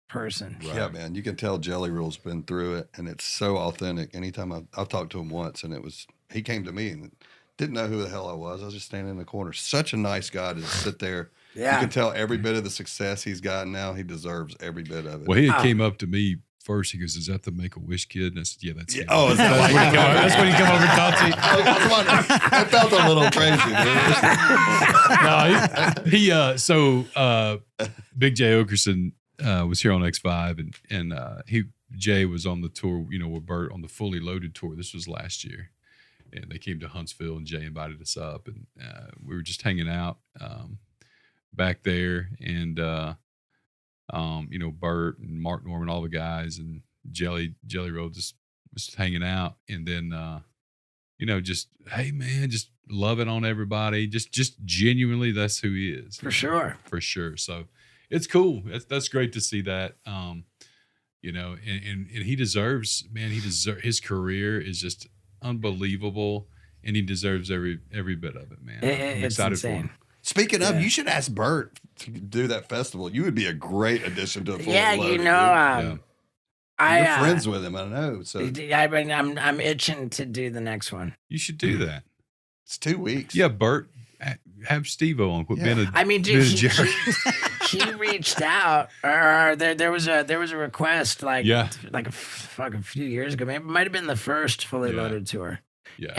person. Right. Yeah, man, you can tell Jelly Roll's been through it, and it's so authentic. Anytime I've talked to him once, and he came to me and didn't know who the hell I was. I was just standing in the corner. Such a nice guy to sit there. Yeah. You can tell every bit of the success he's gotten now. He deserves every bit of it. Well, he came up to me first. He goes, "Is that the Make-A-Wish kid?" And I said, "Yeah, that's him." Oh, is that That's when he come over and talked to you. Come on. That felt a little crazy, dude. So Big Jay Okerson was here on X5, and Jay was on the tour, with Bert on the Fully Loaded tour. This was last year, and they came to Huntsville, and Jay invited us up, and we were just hanging out back there, and Bert and Mark Norman, all the guys, and Jelly Roll just was hanging out, and then just, hey man, just loving on everybody, just genuinely, that's who he is. For sure. So it's cool. That's great to see that. And he deserves, man, his career is just unbelievable, and he deserves every bit of it, man. I'm excited insane. for him. Speaking of, you should ask Bert to do that festival. You would be a great addition to a full Yeah, Loaded, You're friends with him, I know. So I'm itching to do the next one. You should do that. it's 2 weeks. Yeah, Bert, have Steve-O on. Quit being I mean, dude, being a jerk. he reached out, or there was a request like a few years ago. Maybe it might have been the first Fully Loaded tour. Yeah.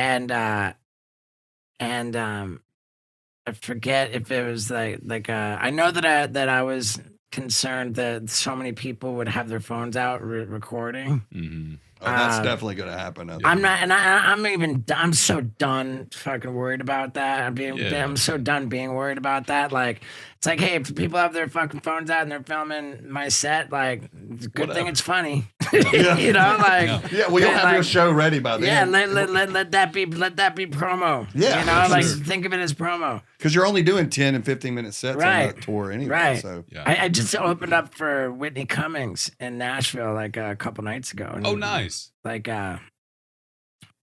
And I forget if it was like I know that I was concerned that so many people would have their phones out recording. Mm-hmm. Oh, that's definitely going to happen. I'm not, and I'm so done fucking worried about that. I'm so done being worried about that. Like, it's like, hey, if people have their fucking phones out and they're filming my set, like, it's a good thing it's funny. Yeah. Well, you'll have your show ready by then. Yeah, let that be promo. Yeah, think of it as promo. Because you're only doing 10 and 15-minute sets on that tour anyway. Right. So I just opened up for Whitney Cummings in Nashville like a couple nights ago. And Nice. Like,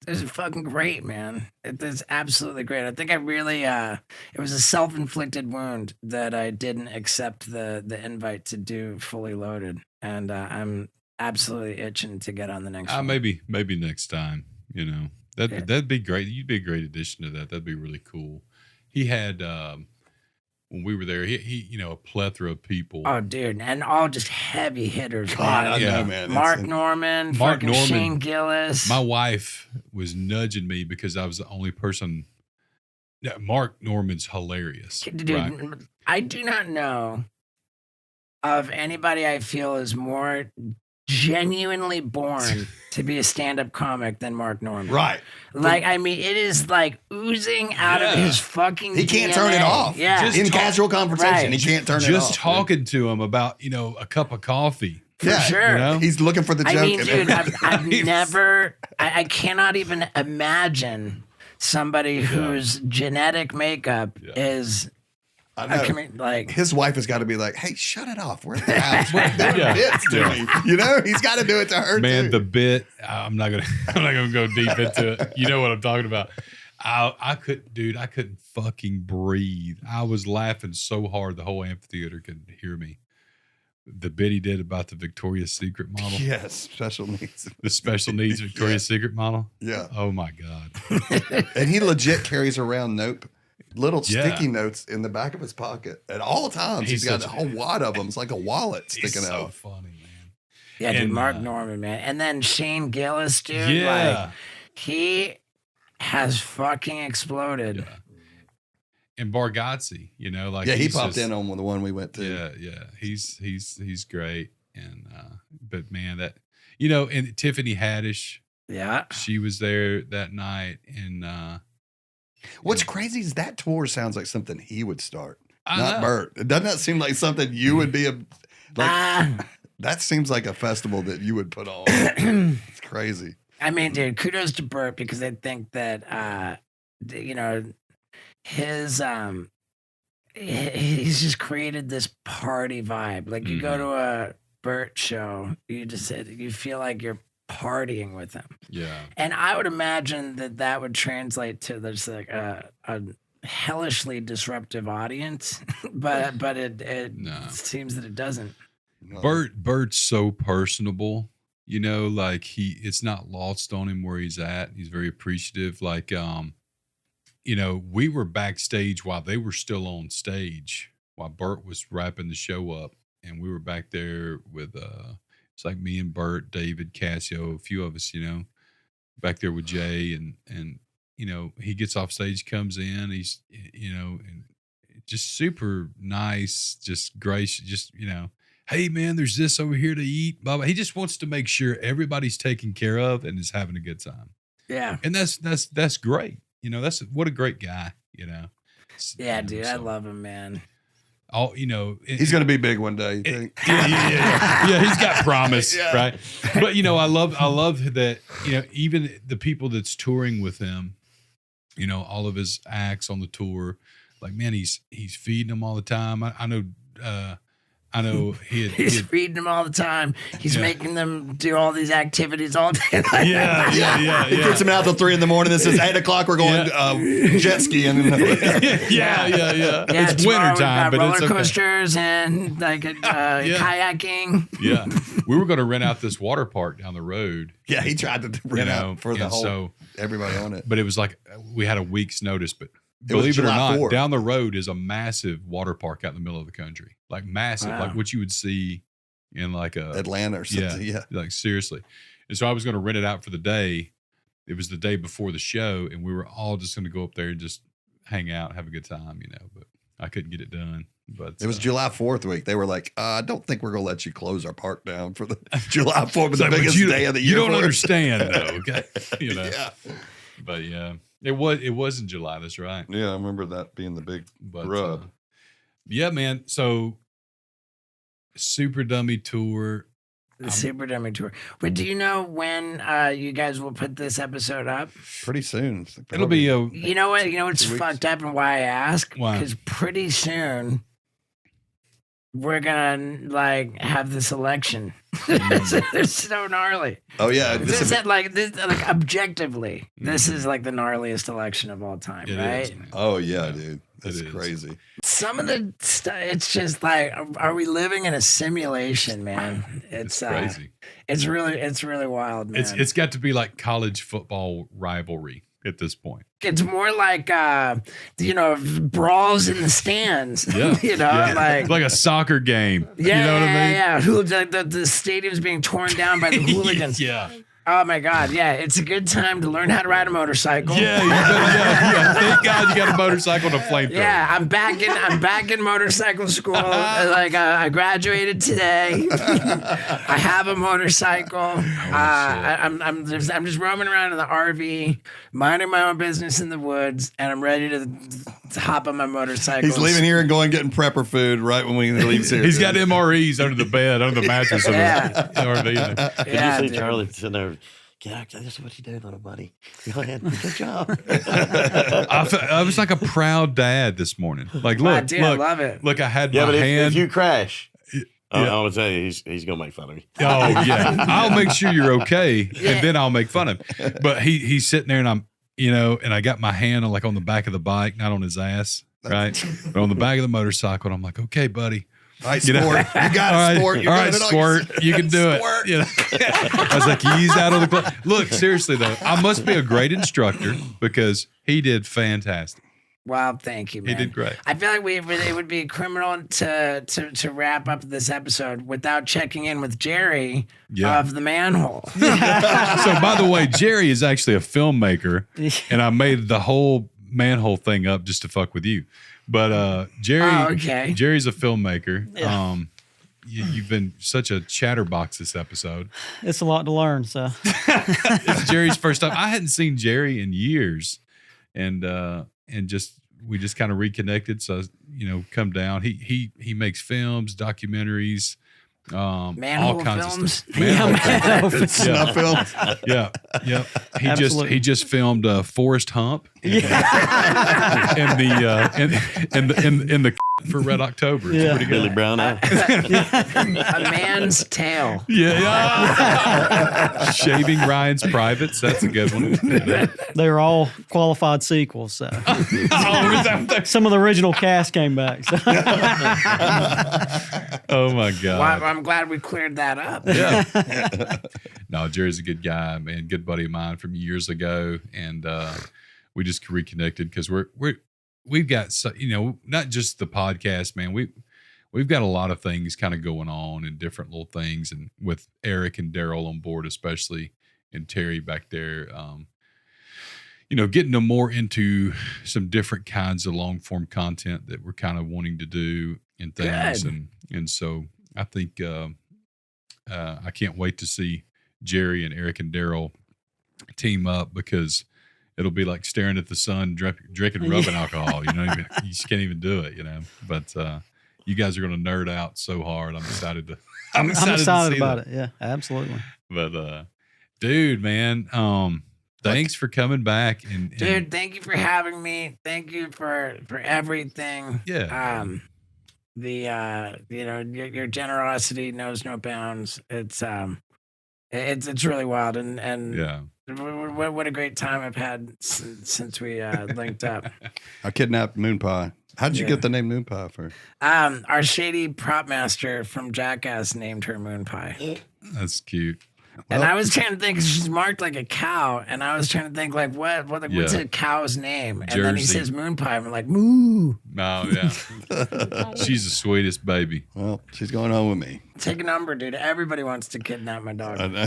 this is fucking great, man. It is absolutely great. I think I really, it was a self-inflicted wound that I didn't accept the invite to do Fully Loaded. And I'm absolutely itching to get on the next one. Maybe next time, that'd be great. You'd be a great addition to that. That'd be really cool. He had, when we were there, he a plethora of people. Oh, dude, and all just heavy hitters. God, man. I know, man. Mark Norman, Shane Gillis. My wife was nudging me because I was the only person. Yeah, Mark Norman's hilarious. Dude, right? I do not know of anybody I feel is more genuinely born to be a stand-up comic than Mark Norman. Right. Like, I mean, it is like oozing out of his fucking He can't DNA. turn it off. Yeah. In casual conversation, he can't turn it off. Just talking to him about, a cup of coffee. For sure. He's looking for the joke. I mean, dude, I've never, I cannot even imagine somebody whose genetic makeup is, I know. His wife has got to be like, hey, shut it off. We're at the house. We're doing bits to me. He's got to do it to her Man, too. the bit, I'm not gonna go deep into it. You know what I'm talking about. I couldn't fucking breathe. I was laughing so hard the whole amphitheater could hear me. The bit he did about the Victoria's Secret model. Yes, special needs. The special needs Victoria's Secret model. Yeah. Oh my God. And he legit carries around little sticky notes in the back of his pocket at all times. He's got a whole wad of them. It's like a wallet sticking out. So funny, man. Yeah, dude, Mark Norman, man. And then Shane Gillis, dude. Yeah. He has fucking exploded. Yeah. And Bargatze, like Yeah, he he's popped just- in on the one we went to. Yeah. He's great. And but man, that and Tiffany Haddish, Yeah. she was there that night, and What's crazy is that tour sounds like something he would start, I not know. Bert. It doesn't that seem like something you would be that seems like a festival that you would put on. It's crazy. I mean, dude, kudos to Bert because I think that his he's just created this party vibe. Like you go to a Bert show, you feel like you're partying with him. Yeah. And I would imagine that would translate to there's like a hellishly disruptive audience, but it No. seems that it doesn't. Bert's so personable, like it's not lost on him where he's at. He's very appreciative. Like, we were backstage while they were still on stage, while Bert was wrapping the show up. And we were back there with, it's like me and Bert, David, Cassio, a few of us, back there with Jay. And he gets off stage, comes in, he's, and just super nice, just gracious, just, hey man, there's this over here to eat. Blah, blah. He just wants to make sure everybody's taken care of and is having a good time. Yeah. And that's great. That's what a great guy, Yeah, dude, I love him, man. He's going to be big one day, you think? Yeah, he's got promise, Yeah. right? But I love that, even the people that's touring with him, all of his acts on the tour, like man, he's feeding them all the time. I know He's feeding them all the time. He's making them do all these activities all day. Yeah. He gets them out till 3 a.m. and this is 8 o'clock. We're going jet skiing. Yeah. It's winter time, but roller it's okay. coasters and like kayaking. Yeah, we were going to rent out this water park down the road. Yeah, he tried to rent out for the and whole everybody on it. But it was like we had a week's notice. But It was believe it or July not, 4th. down the road is a massive water park out in the middle of the country, like massive, Wow. like what you would see in like a Atlanta or something. Yeah. like seriously. And so I was going to rent it out for the day. It was the day before the show, and we were all just going to go up there and just hang out, have a good time, But I couldn't get it done. But It was July 4th week. They were like, I don't think we're going to let you close our park down for the July 4th, but the biggest day of the year. You don't for us." understand, though. Okay, Yeah. But yeah, it was in July. That's right. Yeah, I remember that being the big But rub. yeah, man. So Super Dummy Tour. The Super Dummy Tour. But do you know when you guys will put this episode up? Pretty soon. It'll be a You know what? You know what's 2 weeks. fucked up and why I ask? Why? Because pretty soon we're gonna like have this election. It's so gnarly. Oh, yeah. This is like objectively, this is like the gnarliest election of all time, it right? is, man. Oh, yeah, dude. That's It is. crazy. Some of the stuff, it's just like, are we living in a simulation, man? It's crazy. It's really wild, man. It's got to be like college football rivalry at this point. It's more like brawls in the stands. Yeah. Like It's like a soccer game. yeah, You know what I mean? yeah. Who the stadium's being torn down by the hooligans. Yeah. Oh my God, yeah. It's a good time to learn how to ride a motorcycle. Yeah. Thank God you got a motorcycle and a flamethrower. Yeah, I'm back in motorcycle school. I graduated today. I have a motorcycle. I'm just roaming around in the RV, minding my own business in the woods, and I'm ready to hop on my motorcycle. He's leaving here and going getting prepper food right when we leave here. He's got MREs under the bed, under the mattress. Of Yeah. his RV. Did Yeah, you see dude. Charlie sitting there? Yeah, this is what you do, little buddy. Go ahead, good job. I was like a proud dad this morning. Like, Wow, look, dude, look, I love it. look, I had Yeah, my but hand. if you crash, Yeah. I'm gonna tell you, he's gonna make fun of me. Oh yeah, I'll make sure you're okay, Yeah. and then I'll make fun of him. But he's sitting there, and I'm, and I got my hand on on the back of the bike, not on his ass, right, but on the back of the motorcycle. And I'm like, okay, buddy, All right, sport. You got all it, right, sport. You're all right, doing it on sport, you can do Sport. it. I was like, he's out of the club. Look, seriously though, I must be a great instructor because he did fantastic. Well, thank you, man. He did great. I feel like it would be criminal to wrap up this episode without checking in with Jerry of the manhole. So, by the way, Jerry is actually a filmmaker, and I made the whole manhole thing up just to fuck with you. But Jerry's a filmmaker. Yeah. You've been such a chatterbox this episode. It's a lot to learn. So It's Jerry's first time. I hadn't seen Jerry in years, and we just kind of reconnected. So come down. He makes films, documentaries, manhole all kinds films. of stuff. Manhole films. Snuff films. Yeah. Absolutely. He just filmed Forrest Hump in the for Red October. It's pretty good. Billy Brown. A man's tail. Yeah. Shaving Ryan's Privates. That's a good one. they were all qualified sequels. So some of the original cast came back. So. Oh my God. Well, I'm glad we cleared that up. Yeah. No, Jerry's a good guy, man. Good buddy of mine from years ago, and we just reconnected because we've got not just the podcast, man. We've got a lot of things kind of going on and different little things, and with Eric and Daryl on board, especially, and Terry back there, getting them more into some different kinds of long form content that we're kind of wanting to do and things, and so I think I can't wait to see Jerry and Eric and Daryl team up, because it'll be like staring at the sun, drinking rubbing alcohol. You just can't even do it. But you guys are going to nerd out so hard. I'm excited to. I'm excited about it. Yeah, absolutely. But dude, man, thanks for coming back. And Dude, thank you for having me. Thank you for everything. Yeah. Your generosity knows no bounds. It's really wild, and yeah. What a great time I've had since we linked up. I kidnapped Moon Pie. How'd you get the name Moon Pie for? Our shady prop master from Jackass named her Moon Pie. That's cute. And I was trying to think, 'cause she's marked like a cow, and I was trying to think like what's a cow's name? And then he says Moon Pie, and I'm like, moo. Oh yeah. She's the sweetest baby. Well, she's going on with me. Take a number, dude. Everybody wants to kidnap my dog. I know.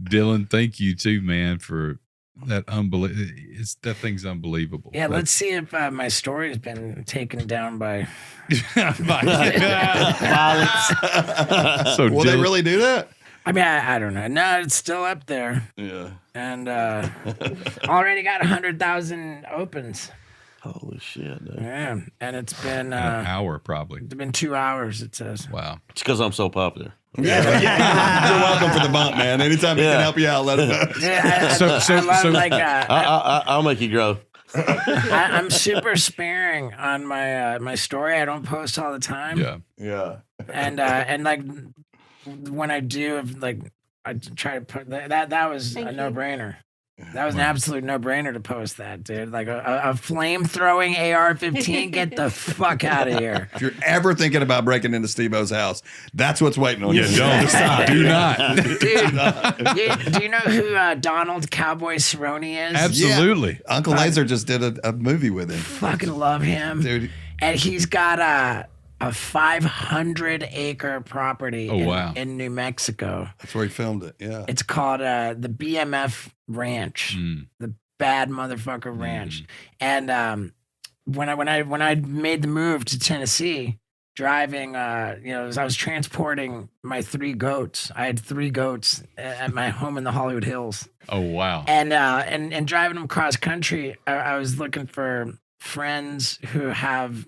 Dylan, thank you too, man, for that. That thing's unbelievable. Yeah, let's see if my story's been taken down by Violence. So Will they really do that? I mean, I don't know. No, it's still up there. Yeah. And already got 100,000 opens. Holy shit, dude. Yeah. And it's been an hour probably. It's been 2 hours, it says. Wow. It's because I'm so popular. Yeah. You're welcome for the bump, man. Anytime we can help you out, let us know. Yeah, I'll make you grow. I'm super sparing on my story. I don't post all the time. Yeah. Yeah. And like when I do, like I try to put that was a no-brainer. That was an absolute no-brainer to post that, dude. Like a flame-throwing AR-15, get the fuck out of here. If you're ever thinking about breaking into Steve-O's house, that's what's waiting on you. Don't stop. Do not. Dude, do you know who Donald Cowboy Cerrone is? Absolutely. Yeah. Uncle Laser just did a movie with him. Fucking love him. Dude. And he's got a 500-acre property in New Mexico. That's where he filmed it. Yeah. It's called the BMF Ranch, the Bad Motherfucker Ranch. And when I made the move to Tennessee, driving, I was transporting my 3 goats. I had 3 goats at my home in the Hollywood Hills. Oh wow. And driving them cross country, I was looking for friends who have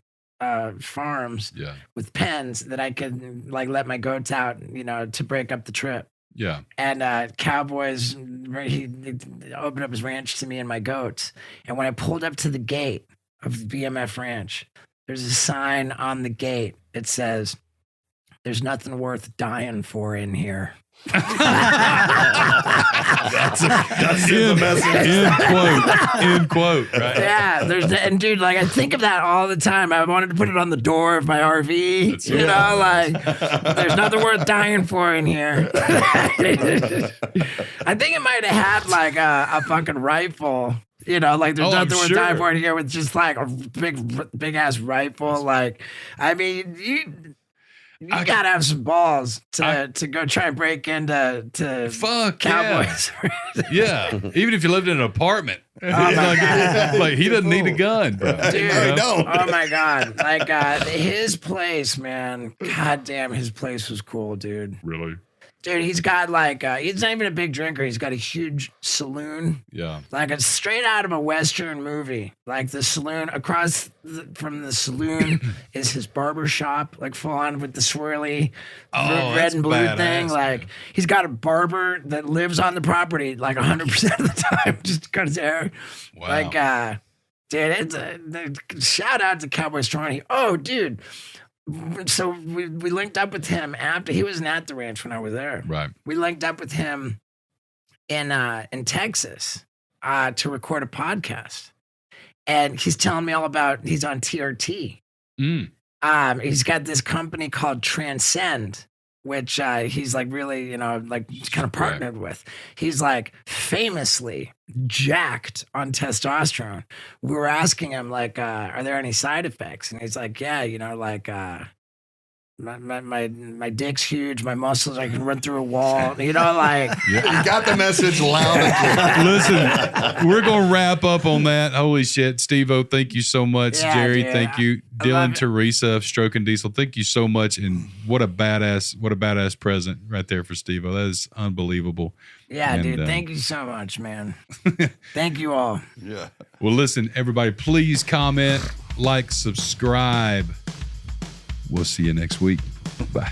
farms with pens that I could like let my goats out, to break up the trip. Yeah. And Cowboys, he opened up his ranch to me and my goats. And when I pulled up to the gate of the BMF Ranch, there's a sign on the gate. It says, "There's nothing worth dying for in here." That's the message. End quote. Right. Yeah, and dude, like I think of that all the time. I wanted to put it on the door of my RV. There's nothing worth dying for in here. I think it might have had like a fucking rifle You know, like there's Oh, I'm nothing worth sure. dying for here with just like a big ass rifle. Like, I mean, you gotta have some balls to go try and break into Fuck Cowboys. Yeah. Even if you lived in an apartment. Oh my God. Like he doesn't need a gun, bro. Dude, No. oh my God. Like his place, man. God damn, his place was cool, dude. Really? Dude, he's got like he's not even a big drinker. He's got a huge saloon. Yeah. Like it's straight out of a Western movie. Like the saloon across from the saloon is his barber shop, like full on with the swirly red that's and blue badass, thing. Like man. he's got a barber that lives on the property like 100% of the time, just cut his hair. Wow. Like dude, it's shout out to Cowboys Strong. Oh, dude. So we linked up with him after he wasn't at the ranch when I was there. Right. We linked up with him in Texas to record a podcast, and he's telling me all about he's on TRT. Mm. He's got this company called Transcend, which he's like really, you know, like kind of partnered with. He's like famously jacked on testosterone. We were asking him like, are there any side effects? And he's like, yeah, you know, like my dick's huge, my muscles, I can run through a wall, you know, like You got the message loud and clear. Listen, we're gonna wrap up on that. Holy shit, Steve-O, thank you so much. Yeah, Jerry, dude, thank you. I love Dylan, it. Teresa of Stroke and Diesel, thank you so much. And what a badass present right there for Steve-O. That is unbelievable. yeah, And, dude, thank you so much, man. Thank you all. Yeah. Well, listen, everybody, please comment, like, subscribe. We'll see you next week. Bye.